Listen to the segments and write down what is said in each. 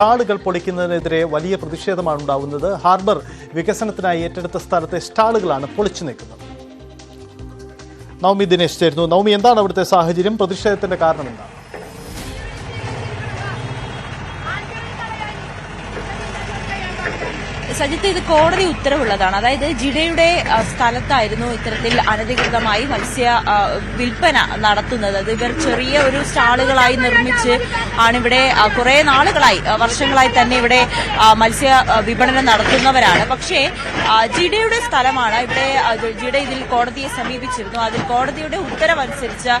സ്റ്റാളുകൾ പൊളിക്കുന്നതിനെതിരെ വലിയ പ്രതിഷേധമാണ് ഉണ്ടാവുന്നത്. ഹാർബർ വികസനത്തിനായി ഏറ്റെടുത്ത സ്ഥലത്തെ സ്റ്റാളുകളാണ് പൊളിച്ചു നീക്കുന്നത്. നവമി ദിനേശ് ചേരുന്നു. നവമി, എന്താണ് അവിടുത്തെ സാഹചര്യം? പ്രതിഷേധത്തിന്റെ കാരണം എന്താണ്? സജിത്ത്, ഇത് കോടതി ഉത്തരവുള്ളതാണ്. അതായത് ജിഡയുടെ സ്ഥലത്തായിരുന്നു ഇത്തരത്തിൽ അനധികൃതമായി മത്സ്യ വിൽപ്പന നടത്തുന്നത്. അത് ഇവർ ചെറിയ ഒരു സ്റ്റാളുകളായി നിർമ്മിച്ച് ആണിവിടെ കുറെ നാളുകളായി, വർഷങ്ങളായി തന്നെ ഇവിടെ മത്സ്യ വിപണനം നടത്തുന്നവരാണ്. പക്ഷേ ജിഡയുടെ സ്ഥലമാണ്. ഇവിടെ ജിഡ ഇതിൽ കോടതിയെ സമീപിച്ചിരുന്നു. അതിൽ കോടതിയുടെ ഉത്തരവനുസരിച്ച്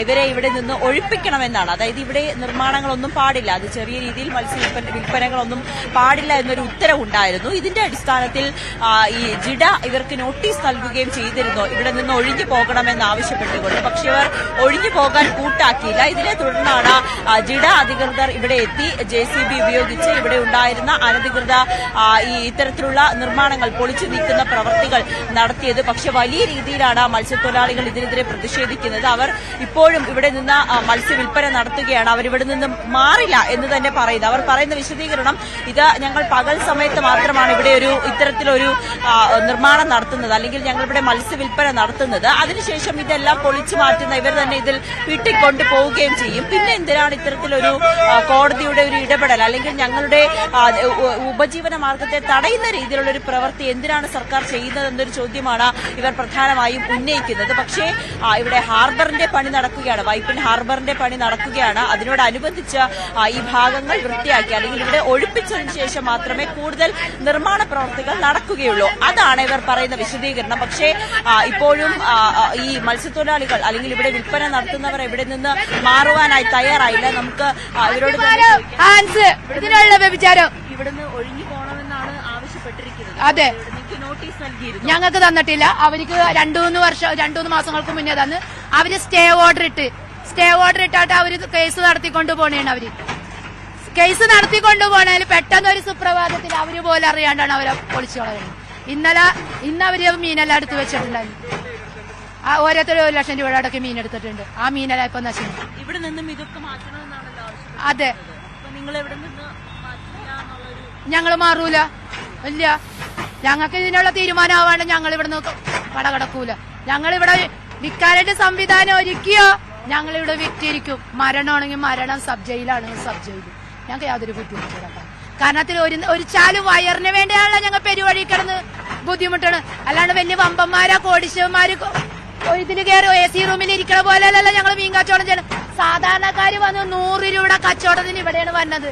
ഇവരെ ഇവിടെ നിന്ന് ഒഴിപ്പിക്കണമെന്നാണ്. അതായത് ഇവിടെ നിർമ്മാണങ്ങളൊന്നും പാടില്ല, അത് ചെറിയ രീതിയിൽ മത്സ്യ വിൽപ്പനകളൊന്നും പാടില്ല എന്നൊരു ഉത്തരവുണ്ടായിരുന്നു. ഇതിന്റെ അടിസ്ഥാനത്തിൽ ഈ ജിഡ ഇവർക്ക് നോട്ടീസ് നൽകുകയും ചെയ്തിരുന്നു, ഇവിടെ നിന്ന് ഒഴിഞ്ഞു പോകണമെന്ന് ആവശ്യപ്പെട്ടുകൊണ്ട്. പക്ഷെ ഇവർ ഒഴിഞ്ഞു പോകാൻ കൂട്ടാക്കിയില്ല. ഇതിനെ തുടർന്നാണ് ജിഡ അധികൃതർ ഇവിടെ എത്തി JCB ഉപയോഗിച്ച് ഇവിടെ ഉണ്ടായിരുന്ന അനധികൃത ഈ ഇത്തരത്തിലുള്ള നിർമ്മാണങ്ങൾ പൊളിച്ചു നീക്കുന്ന പ്രവൃത്തികൾ നടത്തിയത്. പക്ഷെ വലിയ രീതിയിലാണ് മത്സ്യത്തൊഴിലാളികൾ ഇതിനെതിരെ പ്രതിഷേധിക്കുന്നത്. അവർ ഇപ്പോഴും ഇവിടെ നിന്ന് മത്സ്യവിൽപ്പന നടത്തുകയാണ്. അവരിവിടെ നിന്ന് മാറില്ല എന്ന് തന്നെ പറയുന്നു. അവർ പറയുന്ന വിശദീകരണം, ഇത് ഞങ്ങൾ പകൽ സമയത്ത് മാത്രമാണ് ഇവിടെ ഇത്തരത്തിലൊരു നിർമ്മാണം നടത്തുന്നത്, അല്ലെങ്കിൽ ഞങ്ങൾ ഇവിടെ മത്സ്യവിൽപ്പന നടത്തുന്നത്. അതിനുശേഷം ഇതെല്ലാം പൊളിച്ചു മാറ്റുന്ന ഇവർ തന്നെ ഇതിൽ വീട്ടിക്കൊണ്ടു പോവുകയും ചെയ്യും. പിന്നെ എന്തിനാണ് ഇത്തരത്തിലൊരു കോടതിയുടെ ഒരു ഇടപെടൽ, അല്ലെങ്കിൽ ഞങ്ങളുടെ ഉപജീവന മാർഗത്തെ തടയുന്ന രീതിയിലുള്ള ഒരു പ്രവൃത്തി എന്തിനാണ് സർക്കാർ ചെയ്യുന്നത് എന്നൊരു ചോദ്യമാണ് ഇവർ പ്രധാനമായും ഉന്നയിക്കുന്നത്. പക്ഷേ ഇവിടെ ഹാർബറിന്റെ പണി നടക്കുകയാണ്, വൈപ്പിൻ ഹാർബറിന്റെ പണി നടക്കുകയാണ്. അതിനോടനുബന്ധിച്ച് ഈ ഭാഗങ്ങൾ വൃത്തിയാക്കി, അല്ലെങ്കിൽ ഇവിടെ ഒഴിപ്പിച്ചതിന് ശേഷം മാത്രമേ കൂടുതൽ നിർമ്മാണ പ്രവർത്തികൾ നടക്കുകയുള്ളൂ. അതാണ് ഇവർ പറയുന്ന വിശദീകരണം. പക്ഷേ ഇപ്പോഴും ഈ മത്സ്യത്തൊഴിലാളികൾ, അല്ലെങ്കിൽ ഇവിടെ വിൽപ്പന നടത്തുന്നവർ ഇവിടെ നിന്ന് മാറുവാനായി തയ്യാറായില്ല. നമുക്ക് ഇവരോട് ഇതിനുള്ള വ്യഭിചാരം ഇവിടുന്ന് ഒഴിഞ്ഞു പോകണമെന്നാണ് ആവശ്യപ്പെട്ടിരിക്കുന്നത്. അതെ, നോട്ടീസ് നൽകിയിരുന്നു, ഞങ്ങൾക്ക് തന്നിട്ടില്ല. അവർക്ക് രണ്ടു മൂന്ന് മാസങ്ങൾക്ക് മുന്നേ തന്ന് അവര് സ്റ്റേ ഓർഡർ ഇട്ടാട്ട് അവര് കേസ് നടത്തിക്കൊണ്ടു പോണേണ്. അവര് കേസ് നടത്തിക്കൊണ്ടുപോണേൽ പെട്ടെന്ന് ഒരു സുപ്രഭാതത്തിൽ അവര് പോലും അറിയാണ്ടാണ് അവരെ പൊളിച്ചു കളയുന്നത്. ഇന്ന് അവര് മീനെല്ലാം എടുത്ത് വെച്ചിട്ടുണ്ടായിരുന്നു. ഓരോരുത്തർ 1 ലക്ഷം രൂപ അടക്കി മീൻ എടുത്തിട്ടുണ്ട്. ആ മീനെല്ലാം ഇപ്പൊ നശിച്ചു. ഇവിടെ നിന്നും ഇതൊക്കെ മാറ്റണമെന്നാണല്ലോ ആവശ്യം. അതെ, നിങ്ങൾ എവിടെ നിന്ന് ഞങ്ങള് മാറൂല. ഇല്ല, ഞങ്ങൾക്ക് ഇതിനുള്ള തീരുമാനമാവാണ്ട് ഞങ്ങൾ ഇവിടുന്ന് കടകൂല. ഞങ്ങളിവിടെ വിൽക്കാനായിട്ട് സംവിധാനം ഒരുക്കിയോ ഞങ്ങളിവിടെ വിറ്റിരിക്കും. മരണമാണെങ്കിൽ മരണം, സബ് ജയിലാണെങ്കിൽ സബ് ജയിൽ. ഞങ്ങൾക്ക് യാതൊരു ബുദ്ധിമുട്ടില്ല. കാരണത്തിൽ ഒരു ചാല് വയറിന് വേണ്ടിയാണല്ലോ ഞങ്ങൾ പെരുവഴി കിടന്ന് ബുദ്ധിമുട്ടാണ്. അല്ലാണ്ട് വലിയ വമ്പന്മാരാ കോടീശ്വരന്മാര് ഇതിൽ കയറി AC റൂമിൽ ഇരിക്കണ പോലെ അല്ലല്ലോ ഞങ്ങൾ മീൻ കച്ചവടം ചെയ്യണം. സാധാരണക്കാര് വന്ന് 100 രൂപയുടെ കച്ചവടത്തിന് ഇവിടെയാണ് വന്നത്.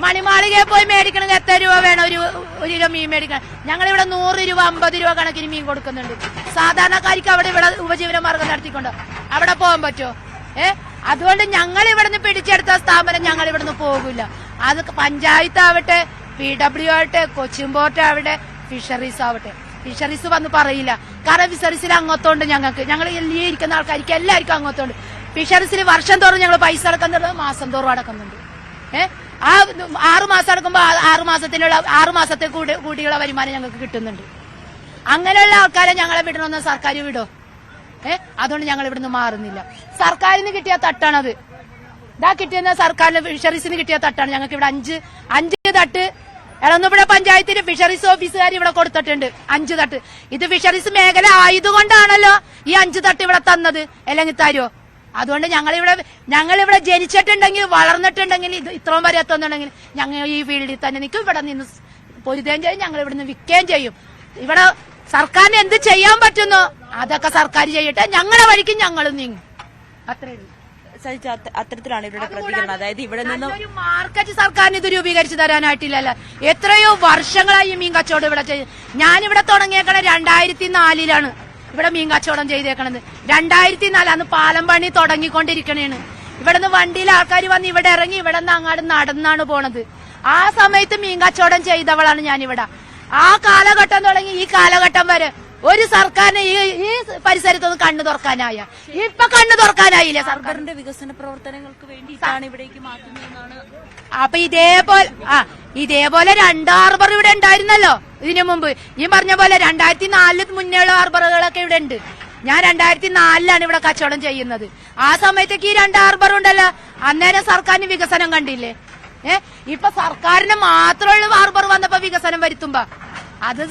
മണിമാളികയെ പോയി മേടിക്കണമെങ്കിൽ എത്ര രൂപ വേണം ഒരു കിലോ മീൻ മേടിക്കണം? ഞങ്ങളിവിടെ 100 രൂപ 50 രൂപ കണക്കിന് മീൻ കൊടുക്കുന്നുണ്ട്. സാധാരണക്കാർക്ക് അവിടെ ഇവിടെ ഉപജീവന മാർഗം നടത്തിക്കൊണ്ട് അവിടെ പോകാൻ പറ്റുമോ? അതുകൊണ്ട് ഞങ്ങൾ ഇവിടുന്ന് പിടിച്ചെടുത്ത സ്ഥാപനം ഞങ്ങൾ ഇവിടുന്ന് പോകില്ല. അത് പഞ്ചായത്ത് ആവട്ടെ, PW ആവട്ടെ, കൊച്ചിൻ പോർട്ട് ആവട്ടെ, ഫിഷറീസ് ആവട്ടെ. ഫിഷറീസ് വന്ന് പറയില്ല. കാരണം ഫിഷറീസിൽ അങ്ങോട്ടുണ്ട്. ഞങ്ങൾ ഇരിക്കുന്ന ആൾക്കാർക്ക് എല്ലാവർക്കും അങ്ങോട്ടുണ്ട്. ഫിഷറീസിൽ വർഷം തോറും ഞങ്ങൾ പൈസ അടക്കുന്നുണ്ട്, മാസം തോറും അടക്കുന്നുണ്ട്. ആ 6 മാസം അടക്കുമ്പോൾ 6 മാസത്തെ കൂടിയുള്ള വരുമാനം ഞങ്ങൾക്ക് കിട്ടുന്നുണ്ട്. അങ്ങനെയുള്ള ആൾക്കാരെ ഞങ്ങളെ വിടണമെന്ന് സർക്കാർ വിടോ? അതുകൊണ്ട് ഞങ്ങൾ ഇവിടുന്ന് മാറുന്നില്ല. സർക്കാരിന് കിട്ടിയ തട്ടാണത്. കിട്ടിയെന്ന സർക്കാരിന് ഫിഷറീസിന് കിട്ടിയ തട്ടാണ്. ഞങ്ങൾക്ക് ഇവിടെ 5 തട്ട് എളന്നുപുഴ പഞ്ചായത്തിന് ഫിഷറീസ് ഓഫീസുകാർ ഇവിടെ കൊടുത്തിട്ടുണ്ട് 5 തട്ട്. ഇത് ഫിഷറീസ് മേഖല ആയതുകൊണ്ടാണല്ലോ ഈ 5 തട്ട് ഇവിടെ തന്നത്, അല്ലെങ്കിൽ തരുമോ? അതുകൊണ്ട് ഞങ്ങളിവിടെ ജനിച്ചിട്ടുണ്ടെങ്കിൽ, വളർന്നിട്ടുണ്ടെങ്കിൽ, ഇത് ഇത്രയും വരെ എത്തുന്നുണ്ടെങ്കിൽ ഞങ്ങൾ ഈ ഫീൽഡിൽ തന്നെ നിൽക്കും. ഇവിടെ നിന്ന് പൊരുതുകയും ചെയ്യും, ഞങ്ങൾ ഇവിടുന്ന് വിൽക്കുകയും ചെയ്യും. ഇവിടെ സർക്കാരിന് എന്ത് ചെയ്യാൻ പറ്റുന്നോ അതൊക്കെ സർക്കാർ ചെയ്യട്ടെ, ഞങ്ങളുടെ വഴിക്ക് ഞങ്ങൾ നീങ്ങും. അത്രേ ഉള്ളൂ. അത്തരത്തിലാണ് ഇവരുടെ പ്രതികരണം. അതായത് ഇവിടെ നിന്ന് ഒരു മാർക്കറ്റ് സർക്കാരിന് ഇത് രൂപീകരിച്ചു തരാനായിട്ടില്ലല്ലോ. എത്രയോ വർഷങ്ങളായി മീൻ കച്ചവടം ഇവിടെ ചെയ്ത്. ഞാനിവിടെ തുടങ്ങിയേക്കണ 2004 ഇവിടെ മീൻ കച്ചവടം ചെയ്തേക്കണത്. 2004 അന്ന് പാലം പണി തുടങ്ങിക്കൊണ്ടിരിക്കണേണ്. ഇവിടുന്ന് വണ്ടിയിൽ ആൾക്കാർ വന്ന് ഇവിടെ ഇറങ്ങി ഇവിടെ നിന്ന് അങ്ങാട് നടന്നാണ് പോണത്. ആ സമയത്ത് മീൻ കച്ചവടം ചെയ്തവളാണ് ഞാനിവിടെ. ആ കാലഘട്ടം തുടങ്ങി ഈ കാലഘട്ടം വരെ ഒരു സർക്കാരിന് ഈ പരിസരത്തൊന്നും കണ്ണു തുറക്കാനായ, ഇപ്പൊ കണ്ണു തുറക്കാനായില്ലേ? സർക്കാരിന്റെ വികസന പ്രവർത്തനങ്ങൾക്ക് വേണ്ടിയിട്ടാണ് ഇവിടേക്ക് മാറ്റുന്നതെന്നാണ്. അപ്പൊ ഇതേപോലെ 2 ഹാർബർ ഇവിടെ ഉണ്ടായിരുന്നല്ലോ ഇതിനു മുമ്പ്. ഈ പറഞ്ഞ പോലെ 2004 മുന്നേയുള്ള ഹാർബറുകളൊക്കെ ഇവിടെ ഉണ്ട്. ഞാൻ 2004 ഇവിടെ കച്ചവടം ചെയ്യുന്നത്. ആ സമയത്തേക്ക് ഈ 2 ഹാർബർ ഉണ്ടല്ലോ. അന്നേരം സർക്കാരിന് വികസനം കണ്ടില്ലേ? ഇപ്പൊ സർക്കാരിന് മാത്രമുള്ള ഹാർബർ വന്നപ്പോ വികസനം വരുത്തുമ്പോ അത്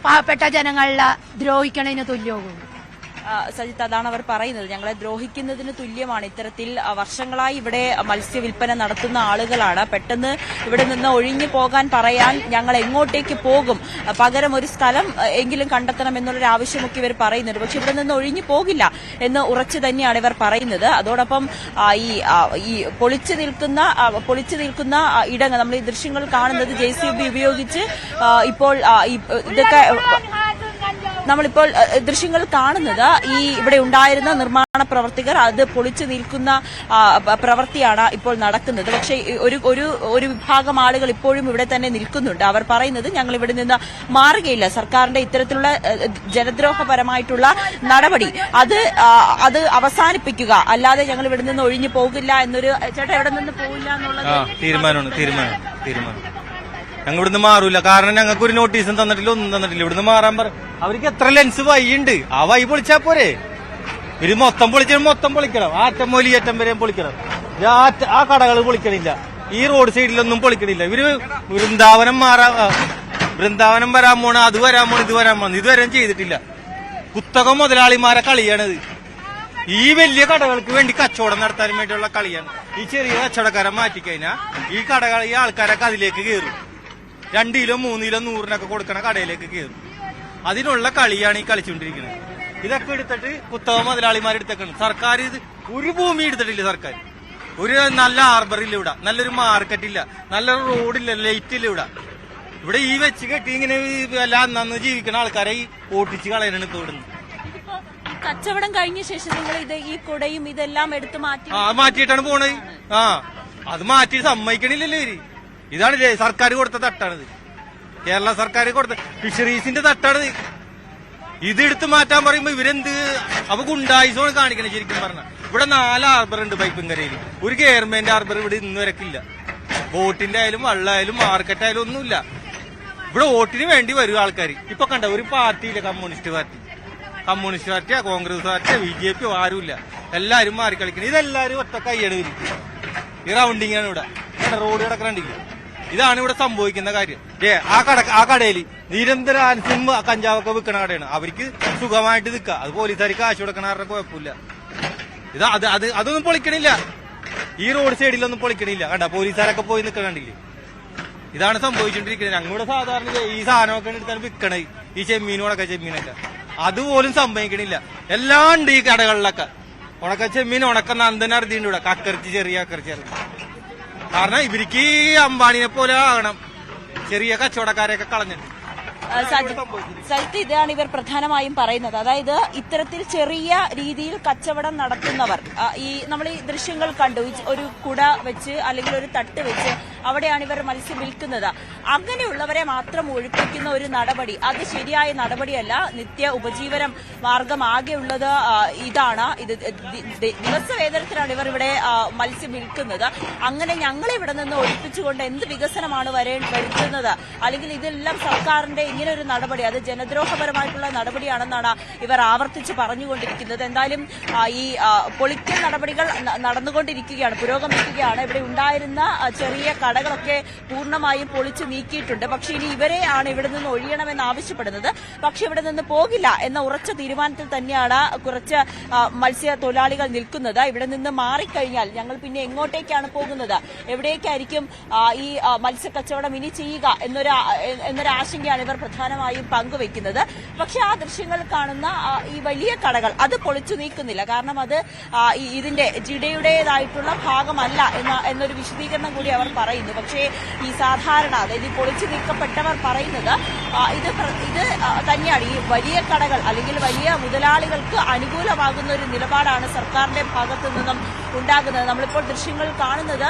പാവപ്പെട്ട ജനങ്ങളെ ദ്രോഹിക്കണതിന് തുല്യവും. സജിത്ത്, അതാണ് അവർ പറയുന്നത്. ഞങ്ങളെ ദ്രോഹിക്കുന്നതിന് തുല്യമാണ്. ഇത്തരത്തിൽ വർഷങ്ങളായി ഇവിടെ മത്സ്യവില്പന നടത്തുന്ന ആളുകളാണ്. പെട്ടെന്ന് ഇവിടെ നിന്ന് ഒഴിഞ്ഞു പോകാൻ പറയാൻ ഞങ്ങൾ എങ്ങോട്ടേക്ക് പോകും, പകരം ഒരു സ്ഥലം എങ്കിലും കണ്ടെത്തണം എന്നുള്ളൊരു ആവശ്യമൊക്കെ ഇവർ പറയുന്നുണ്ട്. പക്ഷെ ഇവിടെ നിന്ന് ഒഴിഞ്ഞു പോകില്ല എന്ന് ഉറച്ചു തന്നെയാണ് ഇവർ പറയുന്നത്. അതോടൊപ്പം ഈ പൊളിച്ചു നിൽക്കുന്ന ഇടങ്ങൾ നമ്മൾ ഈ ദൃശ്യങ്ങൾ കാണുന്നത് JCB ഉപയോഗിച്ച് ഇപ്പോൾ ഇതൊക്കെ നമ്മളിപ്പോൾ ദൃശ്യങ്ങൾ കാണുന്നത് ഈ ഇവിടെ ഉണ്ടായിരുന്ന നിർമ്മാണ പ്രവർത്തകർ അത് പൊളിച്ചു നിൽക്കുന്ന പ്രവൃത്തിയാണ് ഇപ്പോൾ നടക്കുന്നത്. പക്ഷേ ഒരു വിഭാഗം ആളുകൾ ഇപ്പോഴും ഇവിടെ തന്നെ നിൽക്കുന്നുണ്ട്. അവർ പറയുന്നത് ഞങ്ങൾ ഇവിടെ നിന്ന് മാറുകയില്ല. സർക്കാരിന്റെ ഇത്തരത്തിലുള്ള ജനദ്രോഹപരമായിട്ടുള്ള നടപടി അത് അവസാനിപ്പിക്കുക, അല്ലാതെ ഞങ്ങൾ ഇവിടെ നിന്ന് ഒഴിഞ്ഞു പോകില്ല എന്നൊരു ചേട്ടാ ഇവിടെ നിന്ന് പോകില്ല എന്നുള്ളത് തീരുമാനം ഞങ്ങൾ ഇവിടുന്ന് മാറൂല. കാരണം ഞങ്ങൾക്ക് ഒരു നോട്ടീസും തന്നിട്ടില്ല, ഒന്നും തന്നിട്ടില്ല. ഇവിടുന്ന് മാറാൻ അവർക്ക് എത്ര ലെൻസ് വഴിയുണ്ട്, ആ വഴി പൊളിച്ചാ പോരെ. ഇവര് മൊത്തം പൊളിക്കണം. ആറ്റം മുതൽ ഈ അറ്റം വരെയും പൊളിക്കണം. ആ കടകൾ പൊളിക്കണില്ല, ഈ റോഡ് സൈഡിലൊന്നും പൊളിക്കണില്ല. ഇവര് വൃന്ദാവനം വരാൻ പോണ, അത് വരാൻ പോണ, ഇത് വരാൻ പോണ, ഇതുവരെ ചെയ്തിട്ടില്ല. കുത്തക മുതലാളിമാരെ കളിയാണിത്. ഈ വലിയ കടകൾക്ക് വേണ്ടി കച്ചവടം നടത്താൻ വേണ്ടിയുള്ള കളിയാണ്. ഈ ചെറിയ കച്ചവടക്കാരെ മാറ്റിക്കഴിഞ്ഞാൽ ഈ ആൾക്കാരൊക്കെ അതിലേക്ക് കയറും. 2 കിലോ 3 കിലോ 100-നൊക്കെ കൊടുക്കണ കടയിലേക്ക് കയറും. അതിനുള്ള കളിയാണ് ഈ കളിച്ചുകൊണ്ടിരിക്കുന്നത്. ഇതൊക്കെ എടുത്തിട്ട് കുത്തക മുതലാളിമാരെടുത്തേക്കാണ്. സർക്കാർ ഇത് ഒരു ഭൂമി എടുത്തിട്ടില്ല. സർക്കാർ ഒരു നല്ല ഹാർബറില്ല ഇവിടെ, നല്ലൊരു മാർക്കറ്റില്ല, നല്ലൊരു റോഡില്ല, ലൈറ്റ് ഇല്ല ഇവിടെ ഈ വെച്ച് കെട്ടി ഇങ്ങനെ എല്ലാം നന്ന് ജീവിക്കുന്ന ആൾക്കാരെ ഈ ഓട്ടിച്ച് കളയണാണ് ഇപ്പൊ ഇവിടുന്ന്. കച്ചവടം കഴിഞ്ഞ ശേഷം നിങ്ങൾ ഈ കുടയും ഇതെല്ലാം എടുത്ത് മാറ്റിയിട്ടാണ് പോണത്. അത് മാറ്റി സമ്മതിക്കണില്ലല്ലോ ഇവര്. ഇതാണ് സർക്കാർ കൊടുത്ത തട്ടാണിത്. കേരള സർക്കാർ കൊടുത്ത ഫിഷറീസിന്റെ തട്ടാണിത്. ഇതെടുത്ത് മാറ്റാൻ പറയുമ്പോ ഇവരെന്ത് അപ്പൊ ഗുണ്ടായിസോണ് കാണിക്കണം. ശരിക്കും പറഞ്ഞ ഇവിടെ 4 ഹാർബർ ഉണ്ട് പൈപ്പുംകരയിൽ. ഒരു ഗവൺമെന്റ് ഹാർബർ ഇവിടെ ഇന്ന് വരക്കില്ല. ബോട്ടിന്റെ ആയാലും വള്ളായാലും മാർക്കറ്റായാലും ഒന്നുമില്ല. ഇവിടെ വോട്ടിന് വേണ്ടി വരും ആൾക്കാർ. ഇപ്പൊ കണ്ട ഒരു പാർട്ടിയില്ല, കമ്മ്യൂണിസ്റ്റ് പാർട്ടിയാ, കോൺഗ്രസ് പാർട്ടിയാ, BJP ആരുമില്ല. എല്ലാരും മാറിക്കളിക്കണം. ഇതെല്ലാരും ഒറ്റ കൈയ്യട് വരും. ഈ റൗണ്ടിങ് ആണ് ഇവിടെ. റോഡ് കിടക്കണ്ടില്ല. ഇതാണ് ഇവിടെ സംഭവിക്കുന്ന കാര്യം. ആ കടയിൽ നിരന്തരം ആൻസും കഞ്ചാവൊക്കെ വിൽക്കണ കടയാണ്. അവർക്ക് സുഖമായിട്ട് നിൽക്കുക. അത് പോലീസുകാർക്ക് കാശ് കൊടുക്കണവരുടെ കുഴപ്പമില്ല. അതൊന്നും പൊളിക്കണില്ല. ഈ റോഡ് സൈഡിലൊന്നും പൊളിക്കണില്ല. കണ്ട പോലീസുകാരൊക്കെ പോയി നിൽക്കണില്ലേ. ഇതാണ് സംഭവിച്ചുകൊണ്ടിരിക്കുന്നത്. ഞങ്ങളുടെ സാധാരണ ഈ സാധനമൊക്കെ എടുത്താണ് വിൽക്കണേ. ഈ ചെമ്മീനൊക്കെ അതുപോലും സംഭവിക്കണില്ല. എല്ലാം ഉണ്ട് ഈ കടകളിലൊക്കെ. ഉണക്ക ചെമ്മീൻ, ഉണക്ക നന്ദന അറിയുന്നുണ്ട് ഇവിടെ. കക്കറിച്ച്, ചെറിയ കക്കറിച്ച് ഇറങ്ങി. കാരണം ഇവർക്ക് അംബാനിനെ പോലെ ആകണം. ചെറിയ കച്ചവടക്കാരെയൊക്കെ കളഞ്ഞിട്ട് സജിത്ത്, ഇതാണ് ഇവർ പ്രധാനമായും പറയുന്നത്. അതായത് ഇത്തരത്തിൽ ചെറിയ രീതിയിൽ കച്ചവടം നടത്തുന്നവർ, നമ്മൾ ഈ ദൃശ്യങ്ങൾ കണ്ടു, ഒരു കുട വെച്ച് അല്ലെങ്കിൽ ഒരു തട്ട് വെച്ച് അവിടെയാണ് ഇവർ മത്സ്യം വിൽക്കുന്നത്. അങ്ങനെയുള്ളവരെ മാത്രം ഒഴിപ്പിക്കുന്ന ഒരു നടപടി, അത് ശരിയായ നടപടിയല്ല. നിത്യ ഉപജീവനം മാർഗം ആകെയുള്ളത് ഇതാണ്. ഇത് ദിവസവേതനത്തിലാണ് ഇവർ ഇവിടെ മത്സ്യം വിൽക്കുന്നത്. അങ്ങനെ ഞങ്ങളെ ഇവിടെ നിന്ന് ഒഴിപ്പിച്ചുകൊണ്ട് എന്ത് വികസനമാണ് വരുത്തുന്നത്? അല്ലെങ്കിൽ ഇതെല്ലാം സർക്കാരിന്റെ ഇങ്ങനെ ഒരു നടപടി, അത് ജനദ്രോഹപരമായിട്ടുള്ള നടപടിയാണെന്നാണ് ഇവർ ആവർത്തിച്ച് പറഞ്ഞുകൊണ്ടിരിക്കുന്നത്. എന്തായാലും ഈ പൊളിക്കൽ നടപടികൾ നടന്നുകൊണ്ടിരിക്കുകയാണ്, പുരോഗമിക്കുകയാണ്. ഇവിടെ ഉണ്ടായിരുന്ന ചെറിയ കടകളൊക്കെ പൂർണ്ണമായും പൊളിച്ചു നീക്കിയിട്ടുണ്ട്. പക്ഷെ ഇനി ഇവരെ ആണ് ഇവിടെ നിന്ന് ഒഴിയണമെന്ന് ആവശ്യപ്പെടുന്നത്. പക്ഷെ ഇവിടെ നിന്ന് പോകില്ല എന്ന ഉറച്ച തീരുമാനത്തിൽ തന്നെയാണ് കുറച്ച് മത്സ്യത്തൊഴിലാളികൾ നിൽക്കുന്നത്. ഇവിടെ നിന്ന് മാറിക്കഴിഞ്ഞാൽ ഞങ്ങൾ പിന്നെ എങ്ങോട്ടേക്കാണ് പോകുന്നത്, എവിടേക്കായിരിക്കും ഈ മത്സ്യക്കച്ചവടം ഇനി ചെയ്യുക എന്നൊരു ആശങ്കയാണ് ഇവർ പ്രധാനമായും പങ്കുവെക്കുന്നത്. പക്ഷെ ആ ദൃശ്യങ്ങൾ കാണുന്ന ഈ വലിയ കടകൾ അത് പൊളിച്ചു നീക്കുന്നില്ല. കാരണം അത് ഇതിന്റെ ജിഡയുടേതായിട്ടുള്ള ഭാഗമല്ല എന്നൊരു വിശദീകരണം കൂടി അവർ പറയുന്നു. പക്ഷേ ഈ സാധാരണ, അതായത് ഈ പൊളിച്ചു നീക്കപ്പെട്ടവർ പറയുന്നത് ഇത് തന്നെയാണ്. ഈ വലിയ കടകൾ അല്ലെങ്കിൽ വലിയ മുതലാളികൾക്ക് അനുകൂലമാകുന്ന ഒരു നിലപാടാണ് സർക്കാരിന്റെ ഭാഗത്തു നിന്നും ഉണ്ടാകുന്നത്. നമ്മളിപ്പോൾ ദൃശ്യങ്ങൾ കാണുന്നത്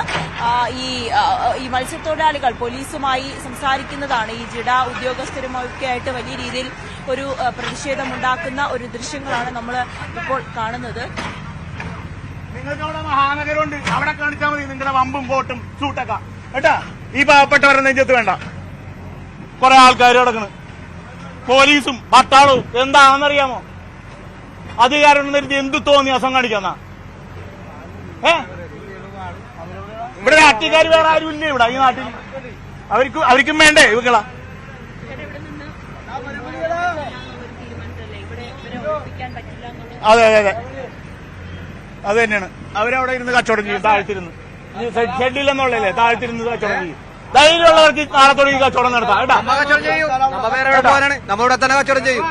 ഈ മത്സ്യത്തൊഴിലാളികൾ പോലീസുമായി സംസാരിക്കുന്നതാണ്. ഈ ജിഡ ഉദ്യോഗസ്ഥരുമൊക്കെ ആയിട്ട് വലിയ രീതിയിൽ ഒരു പ്രതിഷേധമുണ്ടാക്കുന്ന ഒരു ദൃശ്യങ്ങളാണ് നമ്മൾ ഇപ്പോൾ കാണുന്നത്. നിങ്ങൾക്ക് അവിടെ മഹാനഗരമുണ്ട്, അവിടെ കാണിച്ചാൽ മതി നിങ്ങളുടെ വമ്പും ബോട്ടും സൂട്ടൊക്കെ കേട്ടാ. ഈ പാവപ്പെട്ടവരെ നെഞ്ചത്ത് വേണ്ട. കുറെ ആൾക്കാർ കിടക്കണ്, പോലീസും പട്ടാളവും. എന്താണെന്നറിയാമോ? അധികാരം എന്ത് തോന്നിയാസം കാണിക്കാന്നാ? ഇവിടെ രാഷ്ട്രീയക്കാർ വേറെ ആരും ഇല്ലേ ഇവിടെ ഈ നാട്ടിൽ? അവർക്കും വേണ്ടേ ഇവകളാ? അതെ അതെ അതെ അത് തന്നെയാണ്. അവരവിടെ ഇരുന്ന് കച്ചവടം ചെയ്യും, താഴ്ത്തിരുന്ന്. ഷെഡില്ലെന്നുള്ളല്ലേ, താഴ്ത്തിരുന്ന് കച്ചവടം ചെയ്യും. ധൈര്യമുള്ളവർക്ക് നാളെ തുടങ്ങി കച്ചവടം നടത്താം കേട്ടോ. നമ്മളിവിടെ തന്നെ കച്ചവടം ചെയ്യും.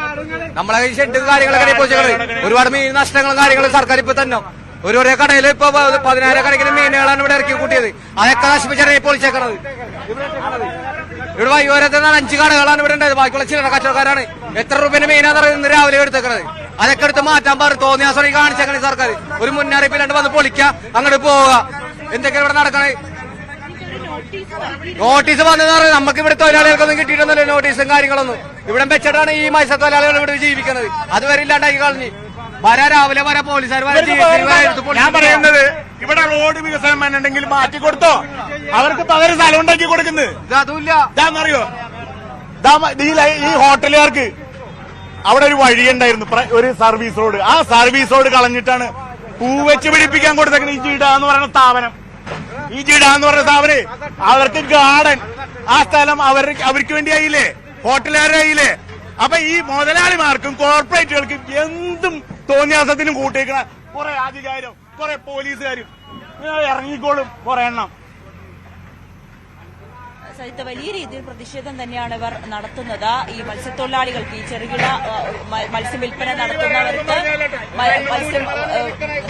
നമ്മളെ ഈ ഷെഡ് കാര്യങ്ങളൊക്കെ ഒരുപാട് മീൻ നഷ്ടങ്ങളും കാര്യങ്ങളും സർക്കാർ ഇപ്പൊ തന്നെ ഓരോ കടയിൽ ഇപ്പൊ 10,000 കണക്കിന് മീനുകളാണ് ഇവിടെ ഇറക്കി കൂട്ടിയത്. അതൊക്കെ നശിപ്പിച്ചാണ് പൊളിച്ചേക്കണത്. ഇവിടെ വൈകുന്നേരത്തെ 5 കടകളാണ് ഇവിടെ ഉണ്ടായത്. ബാക്കിയുള്ള ചില്ലറ കച്ചവടക്കാരാണ്. എത്ര രൂപേന്റെ മീനാണ് ഇന്ന് രാവിലെ എടുത്തേക്കണത്. അതൊക്കെ എടുത്ത് മാറ്റാൻ പറഞ്ഞു. തോന്നിയാസറി കാണിച്ചേക്കണേ സർക്കാർ. ഒരു മുന്നറിയിപ്പില്ലാണ്ട് വന്ന് പൊളിക്കുക, അങ്ങോട്ട് പോവുക. എന്തൊക്കെയാണ് ഇവിടെ നടക്കണേ? നോട്ടീസ് വന്നെന്ന് പറഞ്ഞാൽ നമുക്ക് ഇവിടെ തൊഴിലാളികൾക്കൊന്നും കിട്ടിയിട്ടൊന്നുമില്ല നോട്ടീസും കാര്യങ്ങളൊന്നും. ഇവിടെ വെച്ചിട്ടാണ് ഈ മത്സ്യത്തൊഴിലാളികൾ ഇവിടെ ജീവിക്കുന്നത്. അതുവരെ ഇല്ലാണ്ടാക്കി കളഞ്ഞ് രാവിലെ വരെ പോലീസുകാർ. ഞാൻ പറയുന്നത് ഇവിടെ റോഡ് വികസനം വേണമെങ്കിൽ മാറ്റി കൊടുത്തോ. അവർക്ക് പകരം സ്ഥലം ഉണ്ടാക്കി കൊടുക്കുന്നത് അതുമില്ല. ഇതാന്നറിയോ, ഈ ഹോട്ടലുകാർക്ക് അവിടെ ഒരു വഴിയുണ്ടായിരുന്നു, ഒരു സർവീസ് റോഡ്. ആ സർവീസ് റോഡ് കളഞ്ഞിട്ടാണ് പൂവെച്ച് പിടിപ്പിക്കാൻ കൊടുത്തേക്കുന്നത് ഈ ജിഡ എന്ന് പറയുന്ന സ്ഥാപനം. ഈ ജിഡ എന്ന് പറയുന്ന സ്ഥാപനം അവർക്ക് ഗാർഡൻ, ആ സ്ഥലം അവർക്ക് വേണ്ടി ആയില്ലേ, ഹോട്ടലുകാരുടെ ആയില്ലേ. അപ്പൊ ഈ മുതലാളിമാർക്കും കോർപ്പറേറ്റുകൾക്കും എന്തും തോന്നിയാസത്തിനും കൂട്ടിയേക്കണ കുറെ അധികാരം, കുറെ പോലീസുകാരും ഇറങ്ങിക്കോളും കുറെ എണ്ണം. സഹിത വലിയ രീതിയിൽ പ്രതിഷേധം തന്നെയാണ് ഇവർ നടത്തുന്നത്. ഈ മത്സ്യത്തൊഴിലാളികൾക്ക്, ഈ ചെറുകിട മത്സ്യം വിൽപ്പന നടത്തുന്നവർക്ക്, മത്സ്യം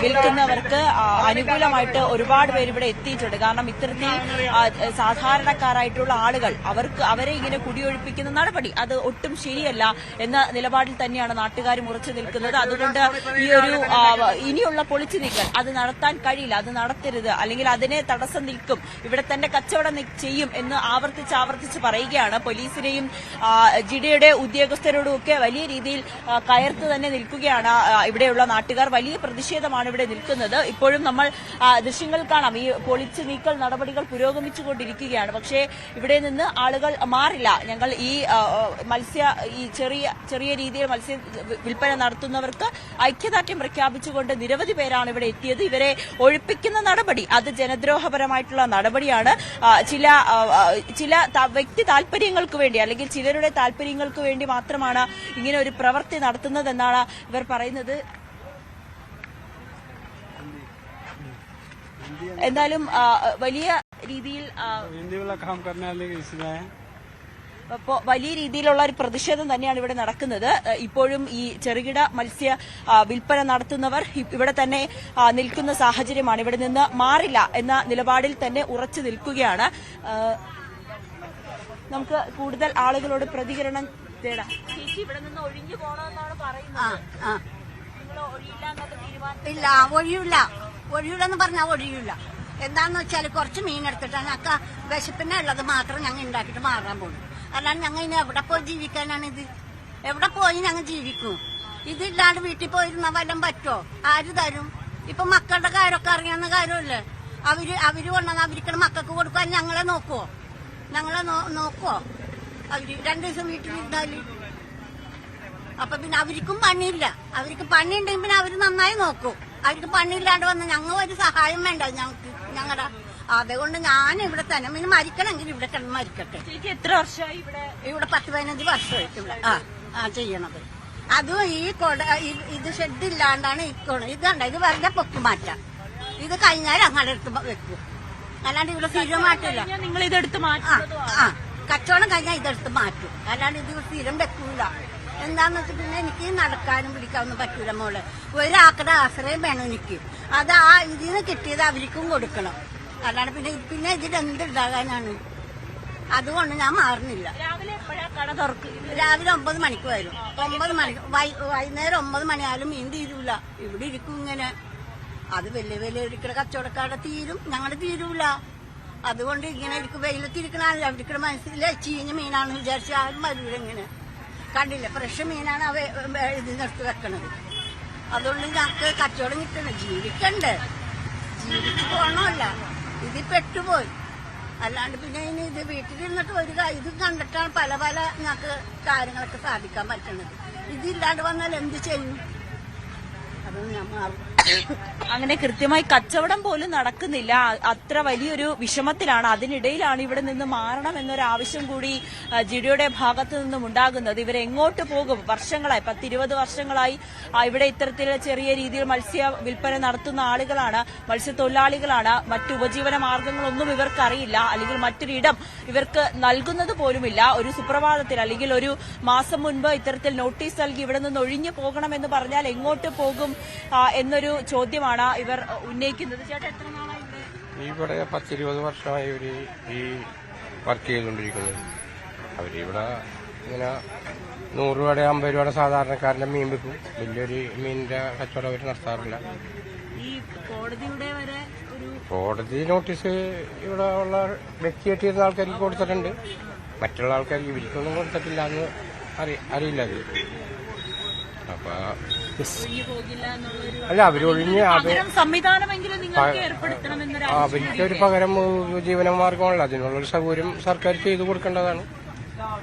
വിൽക്കുന്നവർക്ക് അനുകൂലമായിട്ട് ഒരുപാട് പേര് ഇവിടെ എത്തിയിട്ടുണ്ട്. കാരണം ഇത്തരത്തിൽ സാധാരണക്കാരായിട്ടുള്ള ആളുകൾ അവരെ ഇങ്ങനെ കുടിയൊഴിപ്പിക്കുന്ന നടപടി അത് ഒട്ടും ശരിയല്ല എന്ന നിലപാടിൽ തന്നെയാണ് നാട്ടുകാരും ഉറച്ചു നിൽക്കുന്നത്. അതുകൊണ്ട് ഈ ഒരു ഇനിയുള്ള പൊളിച്ചു നീക്കൽ അത് നടത്താൻ കഴിയില്ല, അത് നടത്തരുത്, അല്ലെങ്കിൽ അതിനെ തടസ്സം നിൽക്കും, ഇവിടെ തന്നെ കച്ചവടം ചെയ്യും എന്ന് ആവർത്തിച്ച് പറയുകയാണ്. പോലീസിനെയും ജിഡയുടെ ഉദ്യോഗസ്ഥരോടും ഒക്കെ വലിയ രീതിയിൽ കയർത്ത് തന്നെ നിൽക്കുകയാണ് ഇവിടെയുള്ള നാട്ടുകാർ. വലിയ പ്രതിഷേധമാണ് ഇവിടെ നിൽക്കുന്നത്. ഇപ്പോഴും നമ്മൾ ദൃശ്യങ്ങൾ കാണാം. ഈ പൊളിച്ചു നീക്കൽ നടപടികൾ പുരോഗമിച്ചുകൊണ്ടിരിക്കുകയാണ്. പക്ഷേ ഇവിടെ നിന്ന് ആളുകൾ മാറില്ല. ഞങ്ങൾ ഈ ചെറിയ രീതിയിൽ മത്സ്യ വിൽപ്പന നടത്തുന്നവർക്ക് ഐക്യദാർഢ്യം പ്രഖ്യാപിച്ചുകൊണ്ട് നിരവധി പേരാണ് ഇവിടെ എത്തിയത്. ഇവരെ ഒഴിപ്പിക്കുന്ന നടപടി അത് ജനദ്രോഹപരമായിട്ടുള്ള നടപടിയാണ്. ചില വ്യക്തി താല്പര്യങ്ങൾക്ക് വേണ്ടി, അല്ലെങ്കിൽ ചിലരുടെ താല്പര്യങ്ങൾക്ക് വേണ്ടി മാത്രമാണ് ഇങ്ങനെ ഒരു പ്രവൃത്തി നടത്തുന്നതെന്നാണ് ഇവർ പറയുന്നത്. എന്തായാലും വലിയ രീതിയിൽ വലിയ രീതിയിലുള്ള ഒരു പ്രതിഷേധം തന്നെയാണ് ഇവിടെ നടക്കുന്നത്. ഇപ്പോഴും ഈ ചെറുകിട മത്സ്യ വിൽപ്പന നടത്തുന്നവർ ഇവിടെ തന്നെ നിൽക്കുന്ന സാഹചര്യമാണ്. ഇവിടെ നിന്ന് മാറില്ല എന്ന നിലപാടിൽ തന്നെ ഉറച്ചു നിൽക്കുകയാണ്. നമുക്ക് കൂടുതൽ ആളുകളോട് പ്രതികരണം തേടാം. ചേച്ചി, ഇവിടെ നിന്ന് ഒഴിഞ്ഞു പോകണമെന്നാണ് പറയുന്നത്. ഇല്ല, ഒഴിയില്ലെന്ന് പറഞ്ഞാൽ ഒഴിയില്ല. എന്താന്ന് വെച്ചാൽ കുറച്ച് മീനെടുത്തിട്ടാണ് ഞങ്ങൾക്ക് വിശപ്പിനുള്ളത് മാത്രം ഞങ്ങൾ ഉണ്ടാക്കിയിട്ട് മാറാൻ പോകും. അല്ലാണ്ട് ഞങ്ങൾ ഇനി എവിടെ പോയി ജീവിക്കാനാണ് ഇത്? എവിടെ പോയി ഞങ്ങൾ ജീവിക്കും? ഇതില്ലാണ്ട് വീട്ടിൽ പോയിരുന്ന വല്ലതും പറ്റുമോ? ആര് തരും? ഇപ്പൊ മക്കളുടെ കാര്യമൊക്കെ അറിയാവുന്ന കാര്യമല്ലേ. അവര് കൊണ്ടുവന്ന് അവർക്കുള്ള മക്കൾക്ക് കൊടുക്കാൻ ഞങ്ങളെ നോക്കുവോ? അവര് 2 ദിവസം വീട്ടിലിരുന്നാല് അപ്പൊ പിന്നെ അവർക്കും പണിയില്ല. അവർക്ക് പണിയുണ്ടെങ്കിൽ പിന്നെ അവര് നന്നായി നോക്കും. അവർക്ക് പണിയില്ലാണ്ട് വന്ന് ഞങ്ങൾ ഒരു സഹായം വേണ്ട ഞങ്ങളുടെ. അതുകൊണ്ട് ഞാൻ ഇവിടെ തന്നെ പിന്നെ മരിക്കണമെങ്കിൽ ഇവിടെ കിടന്ന് മരിക്കട്ടെ. എത്ര വർഷമായി ഇവിടെ 10-15 വർഷമായി ഇവിടെ ചെയ്യണത്. അതും ഇത് ഷെഡില്ലാണ്ടാണ് ഇത് കണ്ട. ഇത് വെറുതെ പൊക്കി മാറ്റാം. ഇത് കഴിഞ്ഞാൽ ഞങ്ങളുടെ അടുത്ത് വെക്കും. അല്ലാണ്ട് ഇവിടെ സ്ഥിരം മാറ്റില്ല. നിങ്ങൾ ഇതെടുത്ത് മാറ്റും. കച്ചവടം കഴിഞ്ഞാൽ ഇതെടുത്ത് മാറ്റും. അല്ലാണ്ട് ഇത് സ്ഥിരം വെക്കൂല. എന്താന്ന് വെച്ചാൽ പിന്നെ എനിക്ക് നടക്കാനും പിടിക്കാനൊന്നും പറ്റൂല മോളെ. ഒരാക്കടെ ആശ്രയം വേണം എനിക്ക്. അത് ഇതിന് കിട്ടിയത് അവർക്കും കൊടുക്കണം. അല്ലാണ്ട് പിന്നെ ഇതിലെന്തുണ്ടാകാനാണ്? അതുകൊണ്ട് ഞാൻ മാറുന്നില്ല. രാവിലെ 9 മണിക്ക് വരും. 9 മണിക്ക് വൈകുന്നേരം 9 മണിയായാലും മീൻ തീരൂല. ഇവിടെ ഇരിക്കും ഇങ്ങനെ. അത് വലിയ ഇരിക്കുന്ന കച്ചവടക്കാരുടെ തീരും, ഞങ്ങളുടെ തീരൂല. അതുകൊണ്ട് ഇങ്ങനെ ഇരിക്കും. വെയിലത്തിരിക്കണ അവർക്ക് മനസ്സിലെ ചീഞ്ഞ മീനാണെന്ന് വിചാരിച്ച ആരും വരൂല. ഇങ്ങനെ കണ്ടില്ല, ഫ്രഷ് മീനാണ് ഇതിനടുത്ത് വെക്കണത്. അതുകൊണ്ട് ഞങ്ങൾക്ക് കച്ചവടം കിട്ടണം. ജീവിക്കണ്ടേ? ജീവിച്ചു പോകണമല്ല. ഇത് പെട്ടുപോയി. അല്ലാണ്ട് പിന്നെ ഇനി ഇത് വീട്ടിലിരുന്നിട്ട് ഇത് കണ്ടിട്ടാണ് പല ഞങ്ങൾക്ക് കാര്യങ്ങളൊക്കെ സാധിക്കാൻ പറ്റുന്നത്. ഇതില്ലാണ്ട് വന്നാൽ എന്ത് ചെയ്യും? അതൊന്നും ഞാൻ മാറും. അങ്ങനെ കൃത്യമായി കച്ചവടം പോലും നടക്കുന്നില്ല. അത്ര വലിയൊരു വിഷമത്തിലാണ്. അതിനിടയിലാണ് ഇവിടെ നിന്ന് മാറണം എന്നൊരു ആവശ്യം കൂടി ജിഡിയുടെ ഭാഗത്തു നിന്നും ഉണ്ടാകുന്നത്. ഇവരെങ്ങോട്ട് പോകും? വർഷങ്ങളായി 10-20 വർഷങ്ങളായി ഇവിടെ ഇത്തരത്തിൽ ചെറിയ രീതിയിൽ മത്സ്യ വിൽപ്പന നടത്തുന്ന ആളുകളാണ്, മത്സ്യത്തൊഴിലാളികളാണ്. മറ്റു ഉപജീവന മാർഗങ്ങളൊന്നും ഇവർക്കറിയില്ല, അല്ലെങ്കിൽ മറ്റൊരിടം ഇവർക്ക് നൽകുന്നത് പോലുമില്ല. ഒരു സുപ്രഭാതത്തിൽ അല്ലെങ്കിൽ ഒരു മാസം മുൻപ് ഇത്തരത്തിൽ നോട്ടീസ് നൽകി ഇവിടെ നിന്ന് ഒഴിഞ്ഞു പോകണമെന്ന് പറഞ്ഞാൽ എങ്ങോട്ട് പോകും എന്നൊരു ചോദ്യമാണ് ഇവർ ഉന്നയിക്കുന്നത്. ചേട്ടാ, എത്ര നാളായി ഇവിടെ? 10-20 വർഷമായി ഇവര് ഈ വർക്ക് ചെയ്തുകൊണ്ടിരിക്കുന്നത്. അവരിവിടെ ഇങ്ങനെ 100 രൂപയുടെ 50 രൂപയുടെ സാധാരണക്കാരന്റെ മീൻ വിൽക്കും. വലിയൊരു മീനിന്റെ കച്ചവടം അവർ നടത്താറില്ല. ഈ കോടതിയുടെ വരെ ഒരു കോടതി നോട്ടീസ് ഇവിടെ ഉള്ള വ്യക്തി കെട്ടിയിരുന്ന ആൾക്കാർക്ക് കൊടുത്തിട്ടുണ്ട്. മറ്റുള്ള ആൾക്കാർക്ക് ഇവർക്കൊന്നും കൊടുത്തിട്ടില്ല എന്ന് അറിയില്ല. അത് അപ്പൊ അല്ല, അവരൊഴിഞ്ഞ് സംവിധാനമെങ്കിലും നിങ്ങൾക്ക് ഏർപ്പെടുത്തണമെന്നൊരു അവർക്കൊരു പകരം ജീവന മാർഗമാണല്ലോ. അതിനുള്ളൊരു സൗകര്യം സർക്കാർ ചെയ്തു കൊടുക്കേണ്ടതാണ്.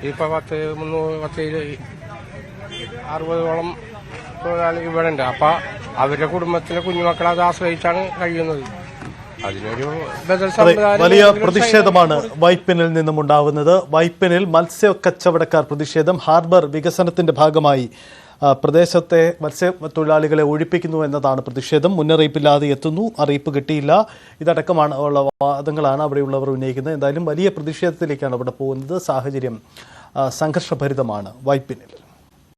ഇപ്പൊ 60ഓളം തൊഴിലാളി ഇവിടെ ഉണ്ട്. അപ്പൊ അവരുടെ കുടുംബത്തിലെ കുഞ്ഞുമക്കളെ അത് ആശ്രയിച്ചാണ് കഴിയുന്നത്. അതിനൊരു ബദൽ സംവിധാനം. വലിയ പ്രതിഷേധമാണ് വൈപ്പിനിൽ നിന്നും ഉണ്ടാവുന്നത്. വൈപ്പിനിൽ മത്സ്യ കച്ചവടക്കാർ പ്രതിഷേധം. ഹാർബർ വികസനത്തിന്റെ ഭാഗമായി പ്രദേശത്തെ മത്സ്യത്തൊഴിലാളികളെ ഒഴിപ്പിക്കുന്നു എന്നതാണ് പ്രതിഷേധം. മുന്നറിയിപ്പില്ലാതെ എത്തുന്നു, അറിയിപ്പ് കിട്ടിയില്ല, ഇതടക്കമാണ് ഉള്ള വാദങ്ങളാണ് അവിടെയുള്ളവർ ഉന്നയിക്കുന്നത്. എന്തായാലും വലിയ പ്രതിഷേധത്തിലേക്കാണ് അവിടെ പോകുന്നത്. സാഹചര്യം സംഘർഷഭരിതമാണ് വൈപ്പിനിൽ.